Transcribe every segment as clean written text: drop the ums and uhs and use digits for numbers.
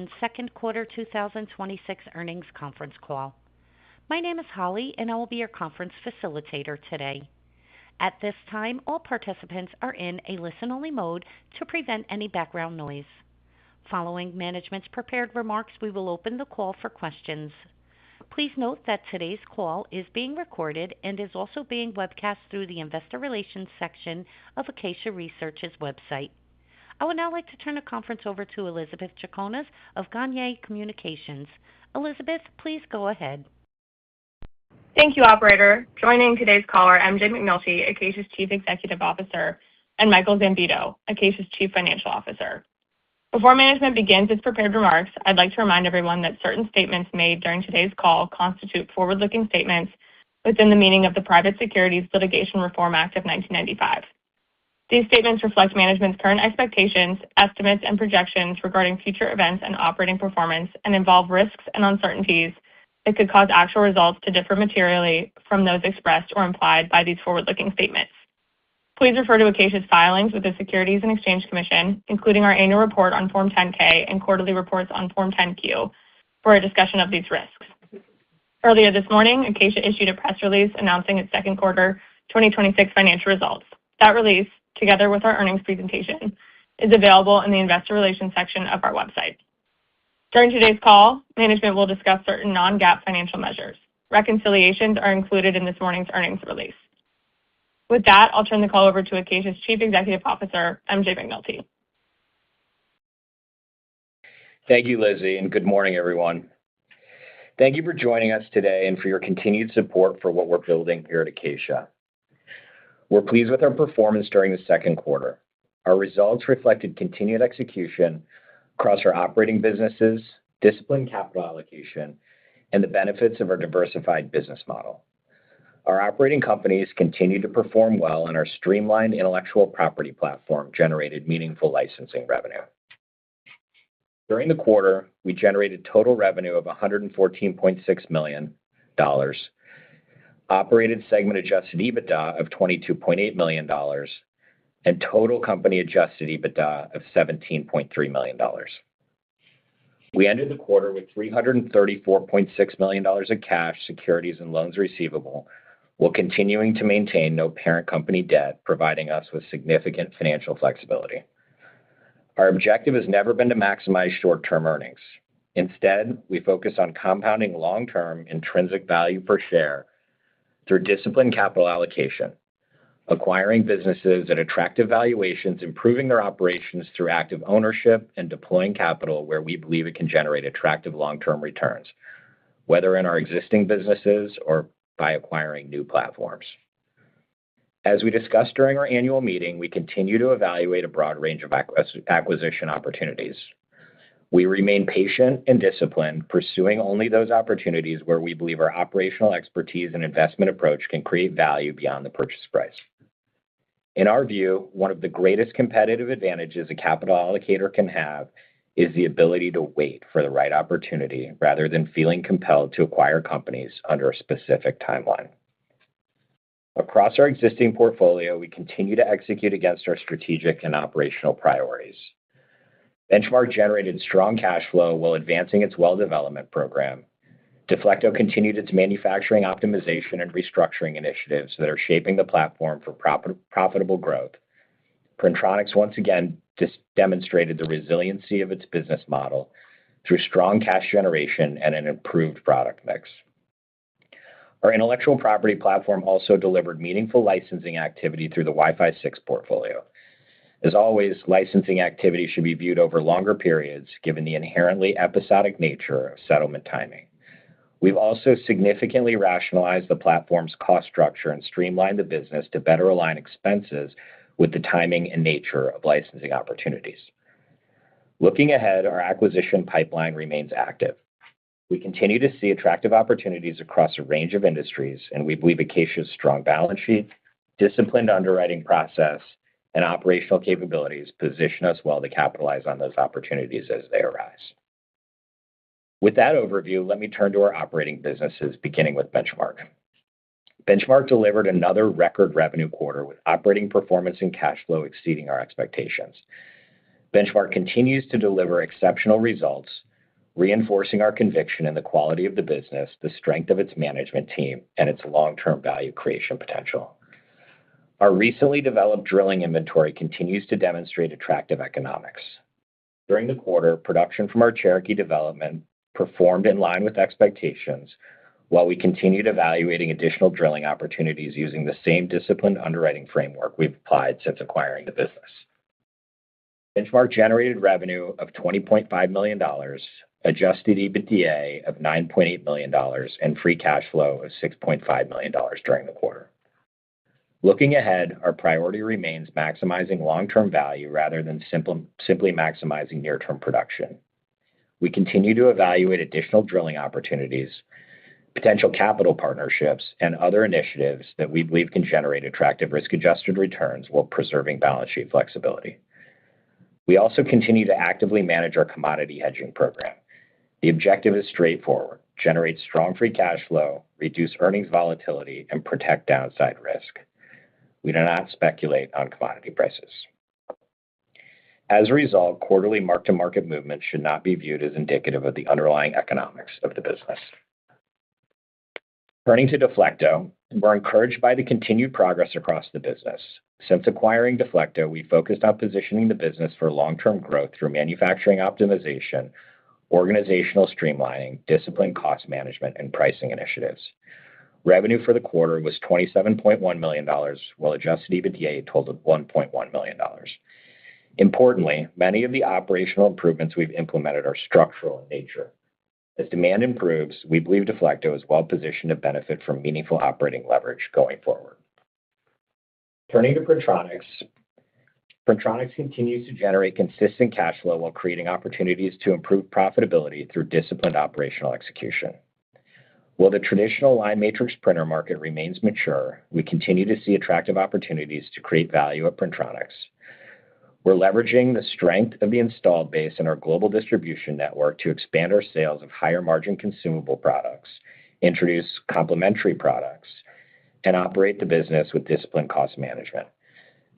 Corporation's second quarter 2026 earnings conference call. My name is Holly, and I will be your conference facilitator today. At this time, all participants are in a listen-only mode to prevent any background noise. Following management's prepared remarks, we will open the call for questions. Please note that today's call is being recorded and is also being webcast through the Investor Relations section of ACACIA Research's website. I would now like to turn the conference over to Elizabeth Chaconas of Gagne Communications. Elizabeth, please go ahead. Thank you, operator. Joining today's call are MJ McNulty, ACACIA's Chief Executive Officer, and Michael Zambito, ACACIA's Chief Financial Officer. Before management begins its prepared remarks, I'd like to remind everyone that certain statements made during today's call constitute forward-looking statements within the meaning of the Private Securities Litigation Reform Act of 1995. These statements reflect management's current expectations, estimates, and projections regarding future events and operating performance and involve risks and uncertainties that could cause actual results to differ materially from those expressed or implied by these forward-looking statements. Please refer to ACACIA's filings with the Securities and Exchange Commission, including our annual report on Form 10-K and quarterly reports on Form 10-Q, for a discussion of these risks. Earlier this morning, ACACIA issued a press release announcing its second quarter 2026 financial results. That release, together with our earnings presentation, is available in the Investor Relations section of our website. During today's call, management will discuss certain non-GAAP financial measures. Reconciliations are included in this morning's earnings release. With that, I'll turn the call over to ACACIA's Chief Executive Officer, MJ McNulty. Thank you, Lizzie, and good morning, everyone. Thank you for joining us today and for your continued support for what we're building here at ACACIA. We're pleased with our performance during the second quarter. Our results reflected continued execution across our operating businesses, disciplined capital allocation, and the benefits of our diversified business model. Our operating companies continued to perform well, and our streamlined intellectual property platform generated meaningful licensing revenue. During the quarter, we generated total revenue of $114.6 million, operated segment adjusted EBITDA of $22.8 million, and total company adjusted EBITDA of $17.3 million. We ended the quarter with $334.6 million of cash, securities, and loans receivable, while continuing to maintain no parent company debt, providing us with significant financial flexibility. Our objective has never been to maximize short-term earnings. Instead, we focus on compounding long-term intrinsic value per share through disciplined capital allocation, acquiring businesses at attractive valuations, improving their operations through active ownership, and deploying capital where we believe it can generate attractive long-term returns, whether in our existing businesses or by acquiring new platforms. As we discussed during our annual meeting, we continue to evaluate a broad range of acquisition opportunities. We remain patient and disciplined, pursuing only those opportunities where we believe our operational expertise and investment approach can create value beyond the purchase price. In our view, one of the greatest competitive advantages a capital allocator can have is the ability to wait for the right opportunity rather than feeling compelled to acquire companies under a specific timeline. Across our existing portfolio, we continue to execute against our strategic and operational priorities. Benchmark generated strong cash flow while advancing its well development program. Deflecto continued its manufacturing optimization and restructuring initiatives that are shaping the platform for profitable growth. Printronix once again demonstrated the resiliency of its business model through strong cash generation and an improved product mix. Our intellectual property platform also delivered meaningful licensing activity through the Wi-Fi 6 portfolio. As always, licensing activity should be viewed over longer periods, given the inherently episodic nature of settlement timing. We've also significantly rationalized the platform's cost structure and streamlined the business to better align expenses with the timing and nature of licensing opportunities. Looking ahead, our acquisition pipeline remains active. We continue to see attractive opportunities across a range of industries, and we believe ACACIA's strong balance sheet, disciplined underwriting process, and operational capabilities position us well to capitalize on those opportunities as they arise. With that overview, let me turn to our operating businesses, beginning with Benchmark. Benchmark delivered another record revenue quarter with operating performance and cash flow exceeding our expectations. Benchmark continues to deliver exceptional results reinforcing our conviction in the quality of the business, the strength of its management team, and its long-term value creation potential. Our recently developed drilling inventory continues to demonstrate attractive economics. During the quarter, production from our Cherokee development performed in line with expectations, while we continued evaluating additional drilling opportunities using the same disciplined underwriting framework we've applied since acquiring the business. Benchmark generated revenue of $20.5 million, adjusted EBITDA of $9.8 million, and free cash flow of $6.5 million during the quarter. Looking ahead, our priority remains maximizing long-term value rather than simply maximizing near-term production. We continue to evaluate additional drilling opportunities, potential capital partnerships, and other initiatives that we believe can generate attractive risk-adjusted returns while preserving balance sheet flexibility. We also continue to actively manage our commodity hedging program. The objective is straightforward: generate strong free cash flow, reduce earnings volatility, and protect downside risk. We do not speculate on commodity prices. As a result, quarterly mark-to-market movements should not be viewed as indicative of the underlying economics of the business. Turning to Deflecto, we're encouraged by the continued progress across the business. Since acquiring Deflecto, we focused on positioning the business for long-term growth through manufacturing optimization, organizational streamlining, disciplined cost management, and pricing initiatives. Revenue for the quarter was $27.1 million, while adjusted EBITDA totaled $1.1 million. Importantly, many of the operational improvements we've implemented are structural in nature. As demand improves, we believe Deflecto is well-positioned to benefit from meaningful operating leverage going forward. Turning to Printronix, Printronix continues to generate consistent cash flow while creating opportunities to improve profitability through disciplined operational execution. While the traditional line matrix printer market remains mature, we continue to see attractive opportunities to create value at Printronix. We're leveraging the strength of the installed base in our global distribution network to expand our sales of higher-margin consumable products, introduce complementary products, and operate the business with disciplined cost management.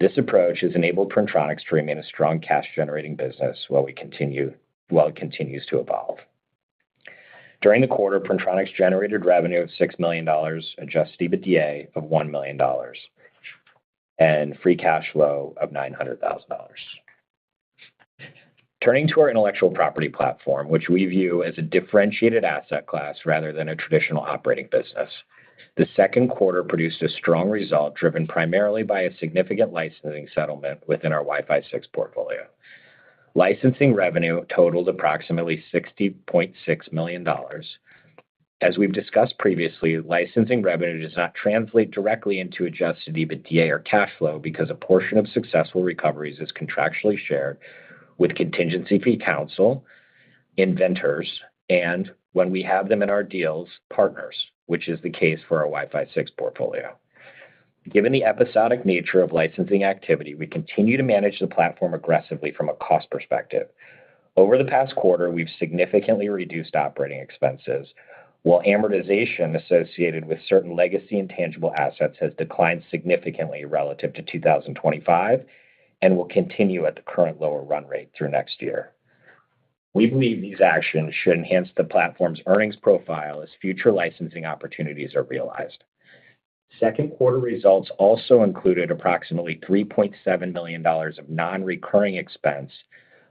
This approach has enabled Printronix to remain a strong cash-generating business while it continues to evolve. During the quarter, Printronix generated revenue of $6 million, adjusted EBITDA of $1 million, and free cash flow of $900,000. Turning to our intellectual property platform, which we view as a differentiated asset class rather than a traditional operating business, the second quarter produced a strong result driven primarily by a significant licensing settlement within our Wi-Fi 6 portfolio. Licensing revenue totaled approximately $60.6 million. As we've discussed previously, licensing revenue does not translate directly into adjusted EBITDA or cash flow because a portion of successful recoveries is contractually shared with contingency fee counsel, inventors, and, when we have them in our deals, partners, which is the case for our Wi-Fi 6 portfolio. Given the episodic nature of licensing activity, we continue to manage the platform aggressively from a cost perspective. Over the past quarter, we've significantly reduced operating expenses, while amortization associated with certain legacy intangible assets has declined significantly relative to 2025 and will continue at the current lower run rate through next year. We believe these actions should enhance the platform's earnings profile as future licensing opportunities are realized. Second quarter results also included approximately $3.7 million of non-recurring expense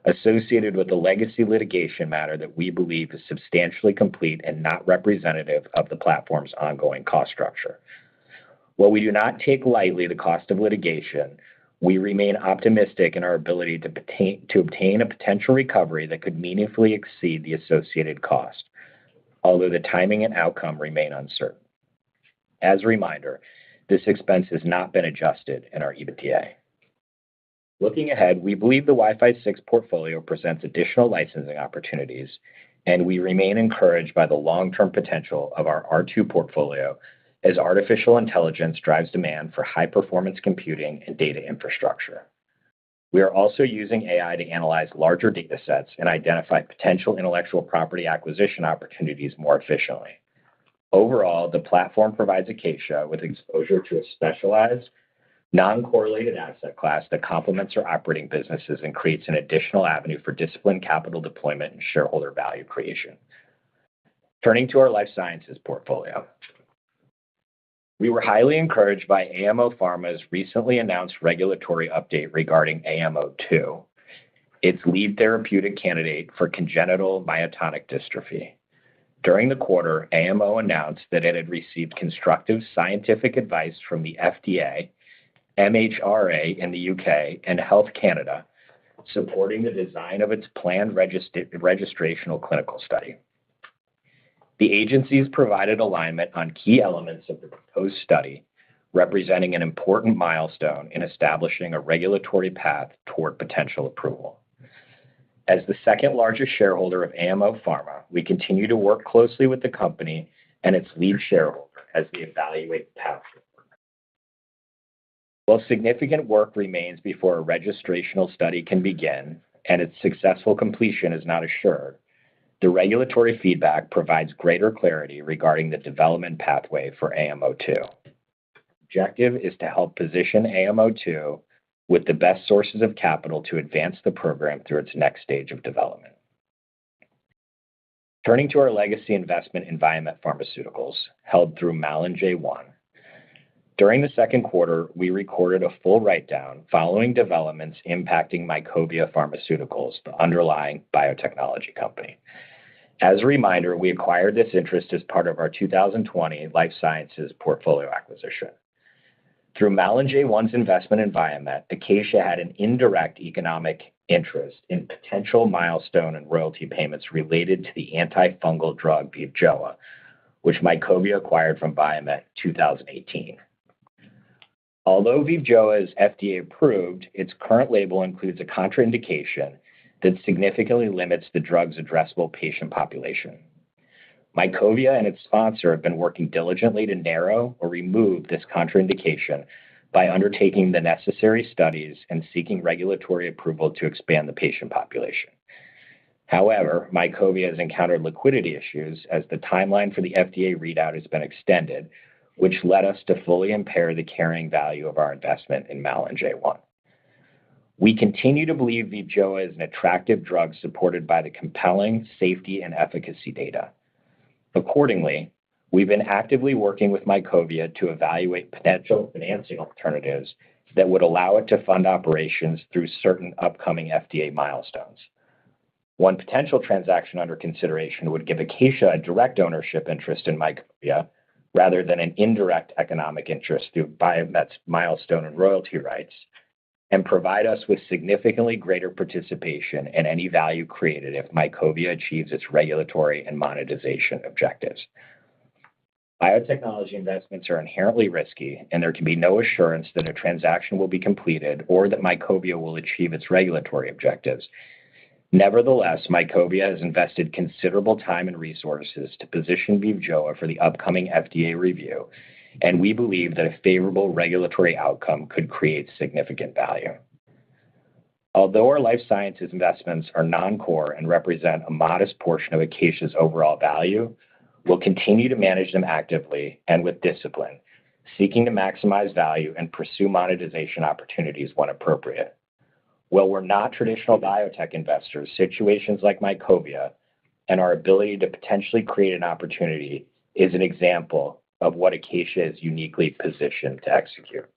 associated with the legacy litigation matter that we believe is substantially complete and not representative of the platform's ongoing cost structure. While we do not take lightly the cost of litigation, we remain optimistic in our ability to obtain a potential recovery that could meaningfully exceed the associated cost, although the timing and outcome remain uncertain. As a reminder, this expense has not been adjusted in our EBITDA. Looking ahead, we believe the Wi-Fi 6 portfolio presents additional licensing opportunities, and we remain encouraged by the long-term potential of our R2 portfolio as artificial intelligence drives demand for high-performance computing and data infrastructure. We are also using AI to analyze larger data sets and identify potential intellectual property acquisition opportunities more efficiently. Overall, the platform provides ACACIA with exposure to a specialized, non-correlated asset class that complements our operating businesses and creates an additional avenue for disciplined capital deployment and shareholder value creation. Turning to our life sciences portfolio. We were highly encouraged by AMO Pharma's recently announced regulatory update regarding AMO2, its lead therapeutic candidate for congenital myotonic dystrophy. During the quarter, AMO announced that it had received constructive scientific advice from the FDA, MHRA in the UK, and Health Canada, supporting the design of its planned registrational clinical study. The agencies provided alignment on key elements of the proposed study, representing an important milestone in establishing a regulatory path toward potential approval. As the second largest shareholder of AMO Pharma, we continue to work closely with the company and its lead shareholder as we evaluate the path forward. While significant work remains before a registrational study can begin and its successful completion is not assured, the regulatory feedback provides greater clarity regarding the development pathway for AMO2. Objective is to help position AMO2 with the best sources of capital to advance the program through its next stage of development. Turning to our legacy investment in Viamet Pharmaceuticals, held through Malin J1. During the second quarter, we recorded a full write-down following developments impacting Mycovia Pharmaceuticals, the underlying biotechnology company. As a reminder, we acquired this interest as part of our 2020 life sciences portfolio acquisition. Through Malin J1's investment in Viamet, Acacia had an indirect economic interest in potential milestone and royalty payments related to the antifungal drug VIVJOA, which Mycovia acquired from Viamet in 2018. Although VIVJOA is FDA approved, its current label includes a contraindication that significantly limits the drug's addressable patient population. Mycovia and its sponsor have been working diligently to narrow or remove this contraindication by undertaking the necessary studies and seeking regulatory approval to expand the patient population. However, Mycovia has encountered liquidity issues as the timeline for the FDA readout has been extended, which led us to fully impair the carrying value of our investment in Malin J1. We continue to believe VIVJOA is an attractive drug supported by the compelling safety and efficacy data. Accordingly, we've been actively working with Mycovia to evaluate potential financing alternatives that would allow it to fund operations through certain upcoming FDA milestones. One potential transaction under consideration would give Acacia a direct ownership interest in Mycovia rather than an indirect economic interest through Viamet's milestone and royalty rights, and provide us with significantly greater participation in any value created if Mycovia achieves its regulatory and monetization objectives. Biotechnology investments are inherently risky, and there can be no assurance that a transaction will be completed or that Mycovia will achieve its regulatory objectives. Nevertheless, Mycovia has invested considerable time and resources to position VIVJOA for the upcoming FDA review, and we believe that a favorable regulatory outcome could create significant value. Although our life sciences investments are non-core and represent a modest portion of Acacia's overall value, we'll continue to manage them actively and with discipline, seeking to maximize value and pursue monetization opportunities when appropriate. While we're not traditional biotech investors, situations like Mycovia and our ability to potentially create an opportunity is an example of what Acacia is uniquely positioned to execute.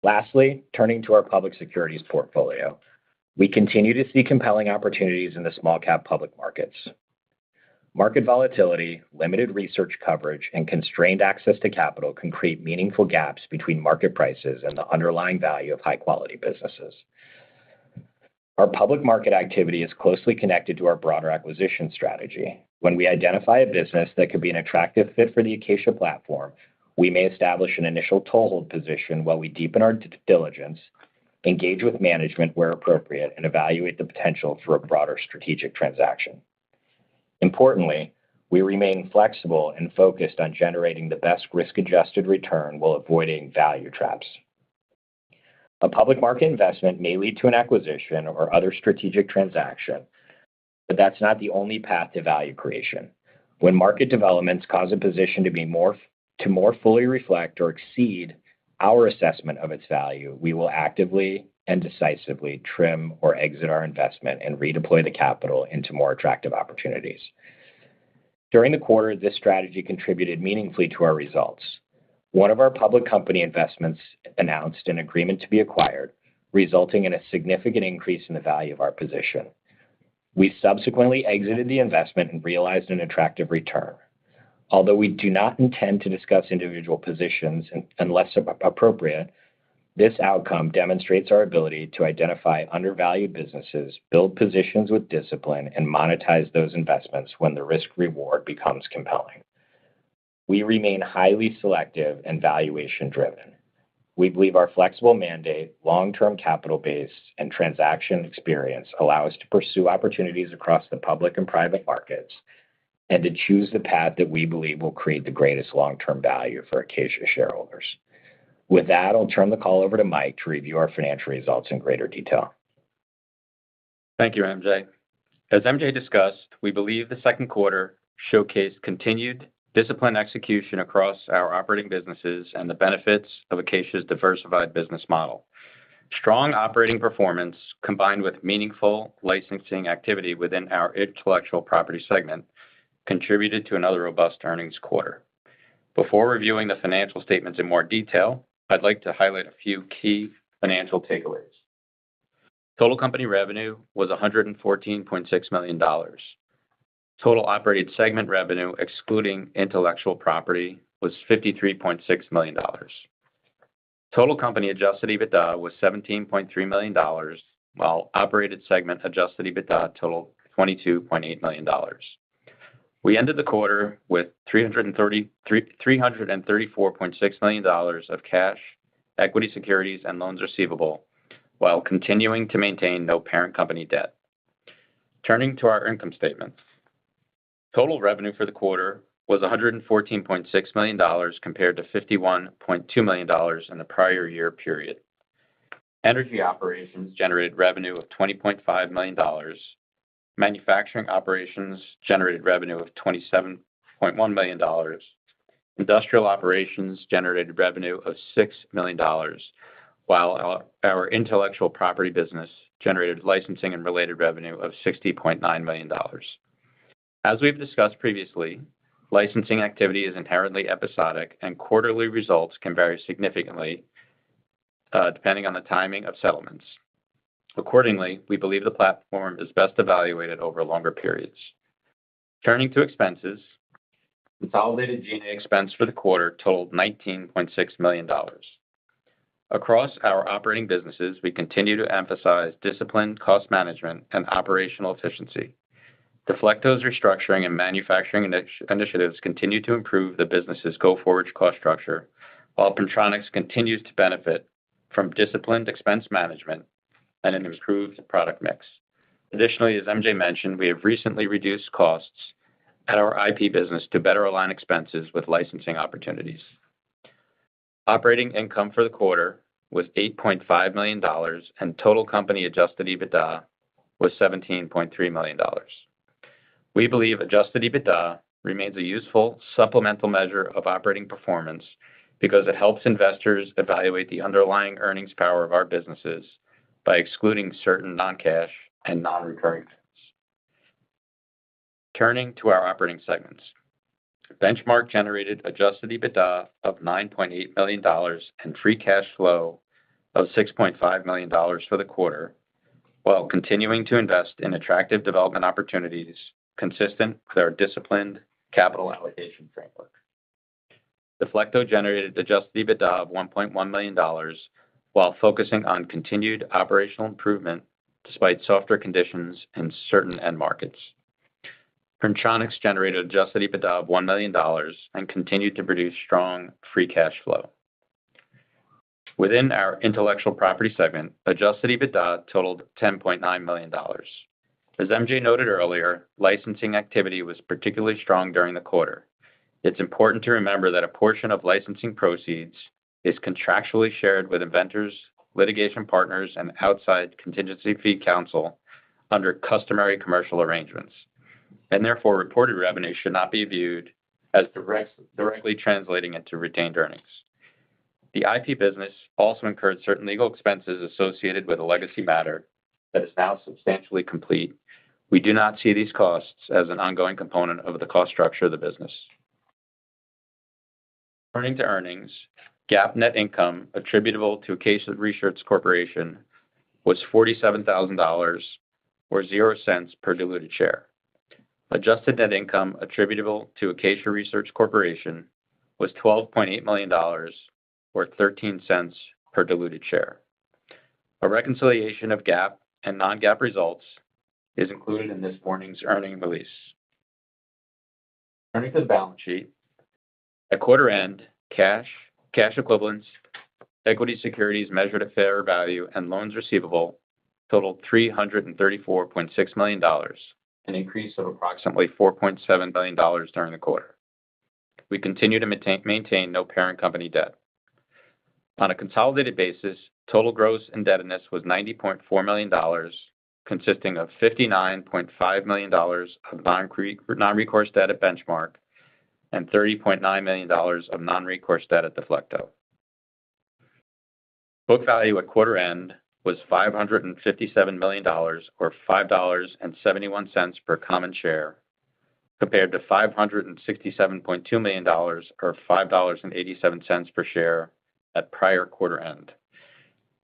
Lastly, turning to our public securities portfolio, we continue to see compelling opportunities in the small cap public markets. Market volatility, limited research coverage, and constrained access to capital can create meaningful gaps between market prices and the underlying value of high-quality businesses. Our public market activity is closely connected to our broader acquisition strategy. When we identify a business that could be an attractive fit for the Acacia platform, we may establish an initial toehold position while we deepen our diligence, engage with management where appropriate, and evaluate the potential for a broader strategic transaction. Importantly, we remain flexible and focused on generating the best risk-adjusted return while avoiding value traps. A public market investment may lead to an acquisition or other strategic transaction, but that's not the only path to value creation. When market developments cause a position to more fully reflect or exceed our assessment of its value, we will actively and decisively trim or exit our investment and redeploy the capital into more attractive opportunities. During the quarter, this strategy contributed meaningfully to our results. One of our public company investments announced an agreement to be acquired, resulting in a significant increase in the value of our position. We subsequently exited the investment and realized an attractive return. Although we do not intend to discuss individual positions unless appropriate, this outcome demonstrates our ability to identify undervalued businesses, build positions with discipline, and monetize those investments when the risk-reward becomes compelling. We remain highly selective and valuation-driven. We believe our flexible mandate, long-term capital base, and transaction experience allow us to pursue opportunities across the public and private markets and to choose the path that we believe will create the greatest long-term value for Acacia shareholders. With that, I'll turn the call over to Mike to review our financial results in greater detail. Thank you, MJ. As MJ discussed, we believe the second quarter showcased continued disciplined execution across our operating businesses and the benefits of Acacia's diversified business model. Strong operating performance, combined with meaningful licensing activity within our intellectual property segment, contributed to another robust earnings quarter. Before reviewing the financial statements in more detail, I'd like to highlight a few key financial takeaways. Total company revenue was $114.6 million. Total operated segment revenue, excluding intellectual property, was $53.6 million. Total company adjusted EBITDA was $17.3 million, while operated segment adjusted EBITDA totaled $22.8 million. We ended the quarter with $334.6 million of cash, equity securities, and loans receivable, while continuing to maintain no parent company debt. Turning to our income statement. Total revenue for the quarter was $114.6 million compared to $51.2 million in the prior year period. Energy operations generated revenue of $20.5 million. Manufacturing operations generated revenue of $27.1 million. Industrial operations generated revenue of $6 million, while our intellectual property business generated licensing and related revenue of $60.9 million. As we've discussed previously, licensing activity is inherently episodic, and quarterly results can vary significantly depending on the timing of settlements. Accordingly, we believe the platform is best evaluated over longer periods. Turning to expenses, consolidated G&A expense for the quarter totaled $19.6 million. Across our operating businesses, we continue to emphasize disciplined cost management and operational efficiency. Deflecto's restructuring and manufacturing initiatives continue to improve the business's go-forward cost structure, while Printronix continues to benefit from disciplined expense management and an improved product mix. Additionally, as MJ mentioned, we have recently reduced costs at our IP business to better align expenses with licensing opportunities. Operating income for the quarter was $8.5 million, and total company adjusted EBITDA was $17.3 million. We believe adjusted EBITDA remains a useful supplemental measure of operating performance because it helps investors evaluate the underlying earnings power of our businesses by excluding certain non-cash and non-recurring items. Turning to our operating segments. Benchmark generated adjusted EBITDA of $9.8 million and free cash flow of $6.5 million for the quarter, while continuing to invest in attractive development opportunities consistent with our disciplined capital allocation framework. Deflecto generated adjusted EBITDA of $1.1 million while focusing on continued operational improvement despite softer conditions in certain end markets. Printronix generated adjusted EBITDA of $1 million and continued to produce strong free cash flow. Within our intellectual property segment, adjusted EBITDA totaled $10.9 million. As MJ noted earlier, licensing activity was particularly strong during the quarter. It's important to remember that a portion of licensing proceeds is contractually shared with inventors, litigation partners, and outside contingency fee counsel under customary commercial arrangements, and therefore reported revenue should not be viewed as directly translating into retained earnings. The IP business also incurred certain legal expenses associated with a legacy matter that is now substantially complete. We do not see these costs as an ongoing component of the cost structure of the business. Turning to earnings, GAAP net income attributable to ACACIA Research Corporation was $47,000 or 0 cents per diluted share. Adjusted net income attributable to ACACIA Research Corporation was $12.8 million or 13 cents per diluted share. A reconciliation of GAAP and non-GAAP results is included in this morning's earnings release. Turning to the balance sheet, at quarter end, cash equivalents, equity securities measured at fair value, and loans receivable totaled $334.6 million, an increase of approximately $4.7 billion during the quarter. We continue to maintain no parent company debt. On a consolidated basis, total gross indebtedness was $90.4 million, consisting of $59.5 million of non-recourse debt at Benchmark and $30.9 million of non-recourse debt at Deflecto. Book value at quarter end was $557 million, or $5.71 per common share, compared to $567.2 million, or $5.87 per share at prior quarter end.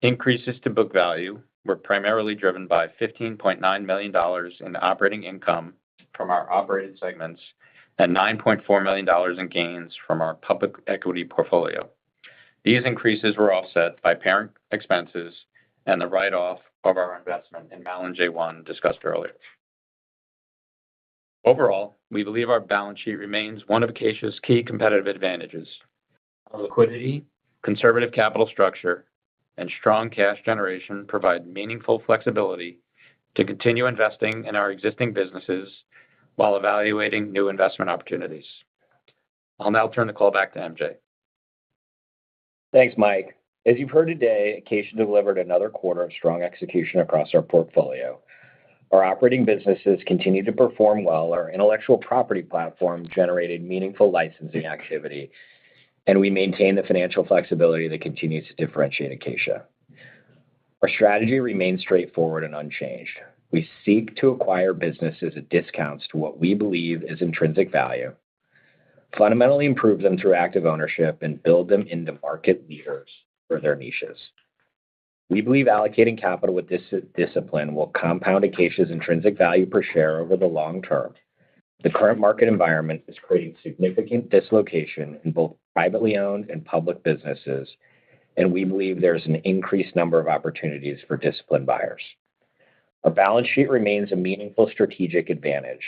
Increases to book value were primarily driven by $15.9 million in operating income from our operated segments and $9.4 million in gains from our public equity portfolio. These increases were offset by parent expenses and the write-off of our investment in Malin J1 discussed earlier. Overall, we believe our balance sheet remains one of ACACIA's key competitive advantages. Our liquidity, conservative capital structure, and strong cash generation provide meaningful flexibility to continue investing in our existing businesses while evaluating new investment opportunities. I'll now turn the call back to MJ. Thanks, Mike. As you've heard today, ACACIA delivered another quarter of strong execution across our portfolio. Our operating businesses continue to perform well. Our intellectual property platform generated meaningful licensing activity, and we maintain the financial flexibility that continues to differentiate ACACIA. Our strategy remains straightforward and unchanged. We seek to acquire businesses at discounts to what we believe is intrinsic value, fundamentally improve them through active ownership, and build them into market leaders for their niches. We believe allocating capital with this discipline will compound ACACIA's intrinsic value per share over the long term. The current market environment is creating significant dislocation in both privately owned and public businesses, and we believe there's an increased number of opportunities for disciplined buyers. Our balance sheet remains a meaningful strategic advantage.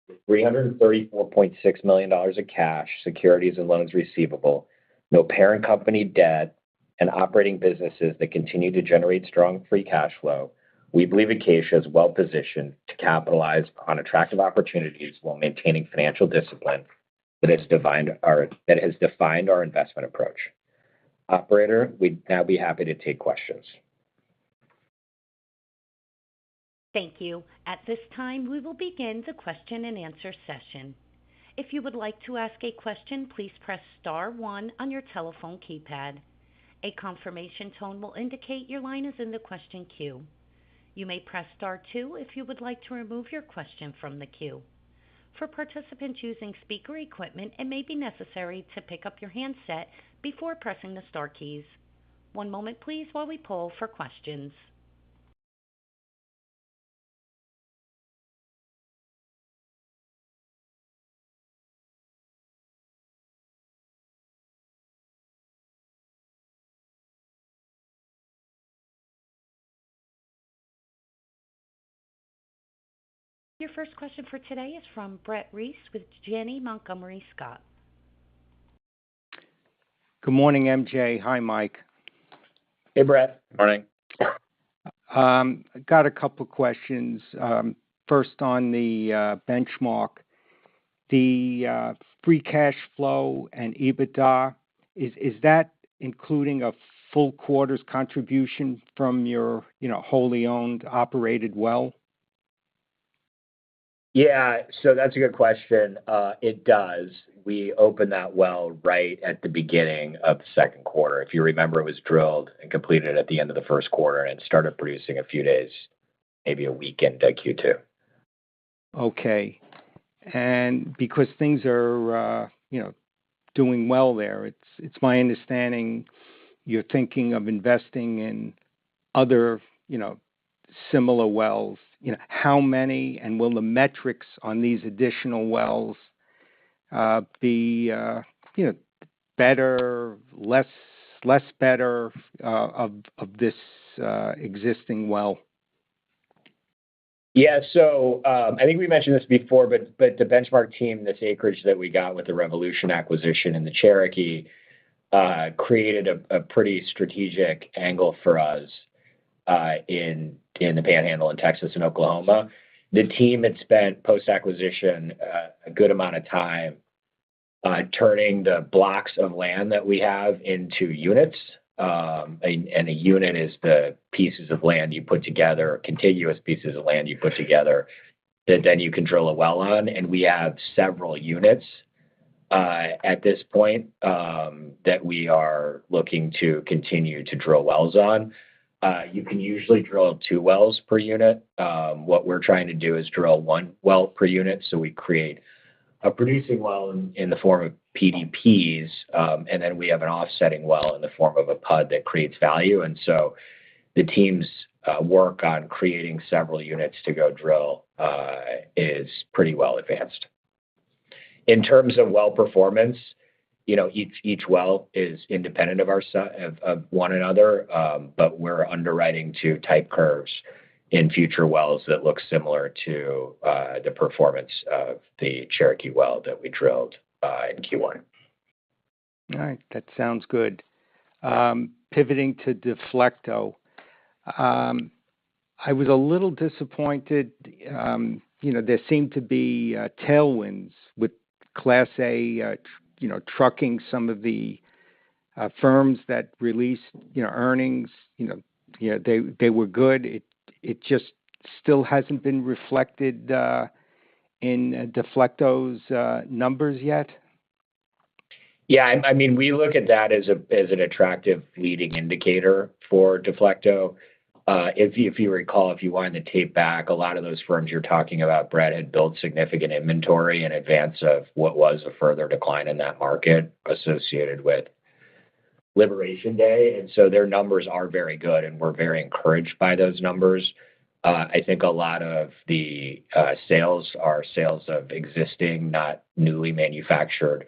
With $334.6 million of cash, securities, and loans receivable, no parent company debt, and operating businesses that continue to generate strong free cash flow, we believe ACACIA is well-positioned to capitalize on attractive opportunities while maintaining financial discipline that has defined our investment approach. Operator, we'd now be happy to take questions. Thank you. At this time, we will begin the question and answer session. If you would like to ask a question, please press star 1 on your telephone keypad. A confirmation tone will indicate your line is in the question queue. You may press star 2 if you would like to remove your question from the queue. For participants using speaker equipment, it may be necessary to pick up your handset before pressing the star keys. One moment, please, while we poll for questions. Your first question for today is from Brett Reiss with Janney Montgomery Scott. Good morning, MJ. Hi, Mike. Hey, Brett. Morning. Got a couple questions. First on the Benchmark. The free cash flow and EBITDA, is that including a full quarter's contribution from your wholly owned operated well? Yeah, so that's a good question. It does. We opened that well right at the beginning of the second quarter. If you remember, it was drilled and completed at the end of the first quarter and started producing a few days, maybe a week into Q2. Okay. And because things are, doing well there, it's my understanding you're thinking of investing in other, similar wells. How many, and will the metrics on these additional wells be, better, less better of this existing well? Yeah, so I think we mentioned this before, but the benchmark team, this acreage that we got with the Revolution acquisition in the Cherokee, created a pretty strategic angle for us in the Panhandle in Texas and Oklahoma. The team had spent post-acquisition a good amount of time turning the blocks of land that we have into units. And a unit is the pieces of land you put together, contiguous pieces of land you put together that then you can drill a well on. And we have several units at this point that we are looking to continue to drill wells on. You can usually drill 2 wells per unit. What we're trying to do is drill 1 well per unit, so we create a producing well in the form of PDPs, and then we have an offsetting well in the form of a PUD that creates value. And so the team's work on creating several units to go drill is pretty well advanced. In terms of well performance, each well is independent of one another, but we're underwriting to type curves in future wells that look similar to the performance of the Cherokee well that we drilled in Q1. All right, that sounds good. Pivoting to Deflecto, I was a little disappointed. There seemed to be tailwinds with Class A, trucking. Some of the firms that released, earnings, they were good. It just still hasn't been reflected in Deflecto's numbers yet. Yeah, I mean, we look at that as an attractive leading indicator for Deflecto. If you recall, if you wind the tape back, a lot of those firms you're talking about, Brett, had built significant inventory in advance of what was a further decline in that market associated with Liberation Day. And so their numbers are very good, and we're very encouraged by those numbers. I think a lot of the sales are sales of existing, not newly manufactured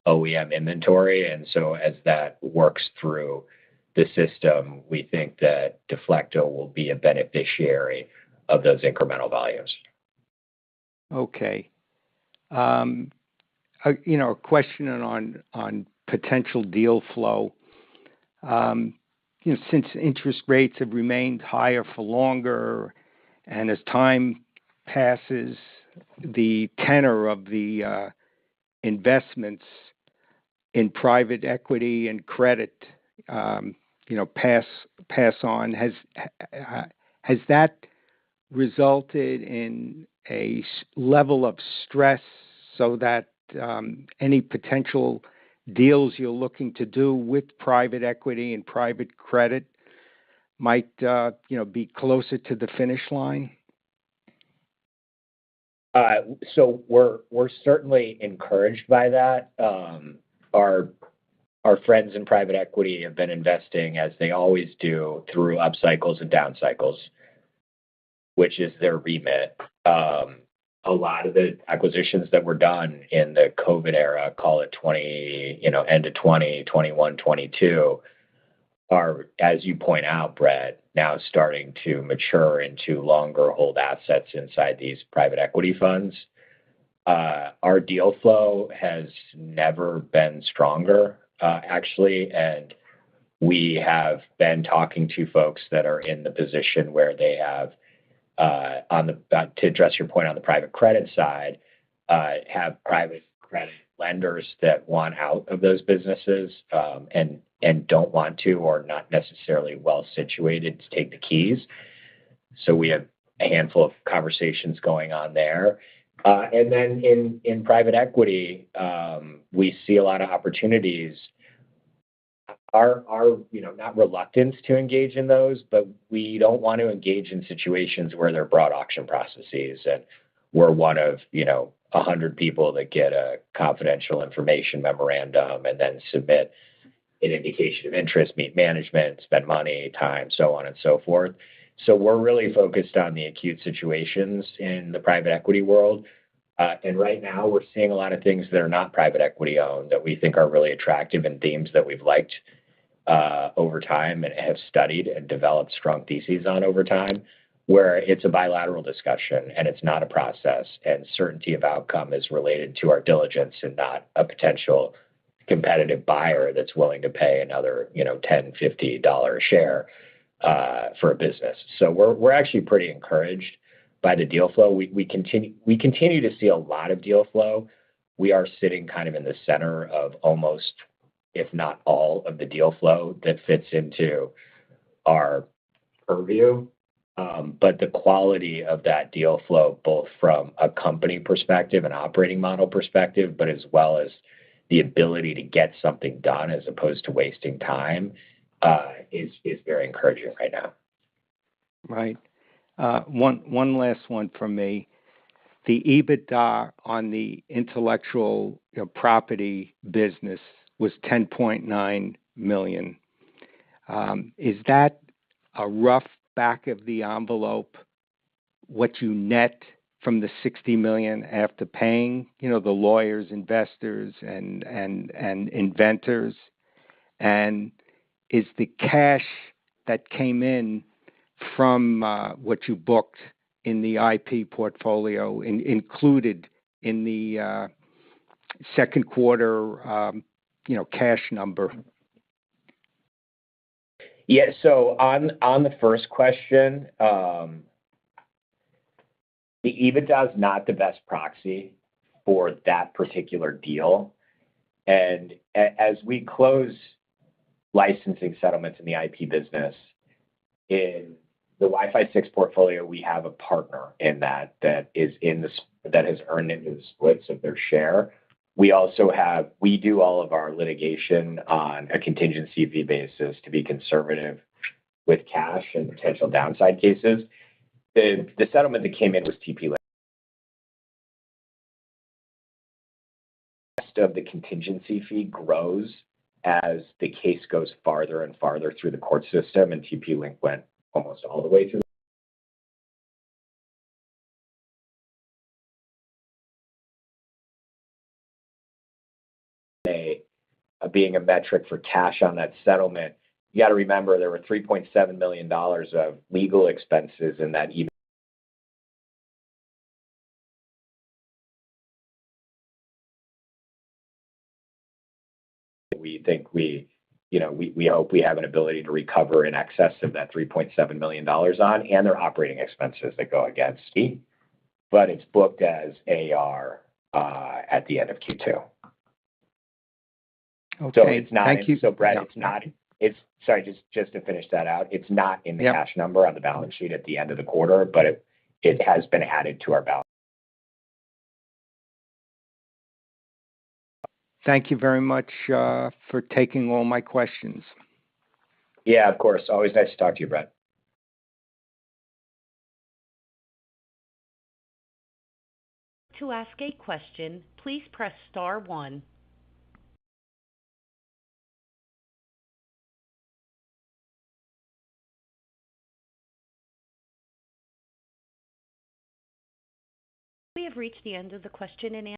OEM inventory. And so as that works through the system, we think that Deflecto will be a beneficiary of those incremental volumes. Okay. A question on potential deal flow. Since interest rates have remained higher for longer, and as time passes, the tenor of the investments in private equity and credit, pass on. Has that resulted in a level of stress so that any potential deals you're looking to do with private equity and private credit might, be closer to the finish line? So we're certainly encouraged by that. Our friends in private equity have been investing, as they always do, through up cycles and down cycles, which is their remit. A lot of the acquisitions that were done in the COVID era, call it end of 20, 21, 22, are, as you point out, Brett, now starting to mature into longer hold assets inside these private equity funds. Our deal flow has never been stronger, actually, and we have been talking to folks that are in the position where they have, to address your point on the private credit side, have private credit lenders that want out of those businesses and don't want to, or not necessarily well situated to take the keys. So we have a handful of conversations going on there. And then in private equity, we see a lot of opportunities. Our not reluctance to engage in those, but we don't want to engage in situations where they're broad auction processes, and we're one of 100 people that get a confidential information memorandum and then submit an indication of interest, meet management, spend money, time, so on and so forth. So we're really focused on the acute situations in the private equity world. And right now, we're seeing a lot of things that are not private equity owned that we think are really attractive and themes that we've liked over time and have studied and developed strong theses on over time, where it's a bilateral discussion and it's not a process, and certainty of outcome is related to our diligence and not a potential competitive buyer that's willing to pay another $10, $50 a share for a business. So we're actually pretty encouraged by the deal flow. We continue to see a lot of deal flow. We are sitting kind of in the center of almost, if not all, of the deal flow that fits into our purview. But the quality of that deal flow, both from a company perspective and operating model perspective, but as well as the ability to get something done as opposed to wasting time, is very encouraging right now. Right. One last one from me. The EBITDA on the intellectual property business was $10.9 million. Is that a rough back of the envelope what you net from the $60 million after paying the lawyers, investors, and inventors? And is the cash that came in from what you booked in the IP portfolio included in the second quarter cash number? Yeah. So on the first question, the EBITDA is not the best proxy for that particular deal. And as we close licensing settlements in the IP business, in the Wi-Fi 6 portfolio, we have a partner in that has earned into the splits of their share. We do all of our litigation on a contingency fee basis to be conservative with cash and potential downside cases. The settlement that came in was TP. The rest of the contingency fee grows as the case goes farther and farther through the court system, and TP-Link went almost all the way through. Being a metric for cash on that settlement, you got to remember there were $3.7 million of legal expenses in that. We think we hope we have an ability to recover in excess of that $3.7 million on, and their operating expenses that go against me, but it's booked as AR at the end of Q2. Okay. So it's not. Thank you. So Brett, it's not. It's sorry, just to finish that out. It's not in the cash number on the balance sheet at the end of the quarter, but it has been added to our balance. Thank you very much for taking all my questions. Yeah, of course. Always nice to talk to you, Brett. To ask a question, please press star 1. We have reached the end of the question and answer.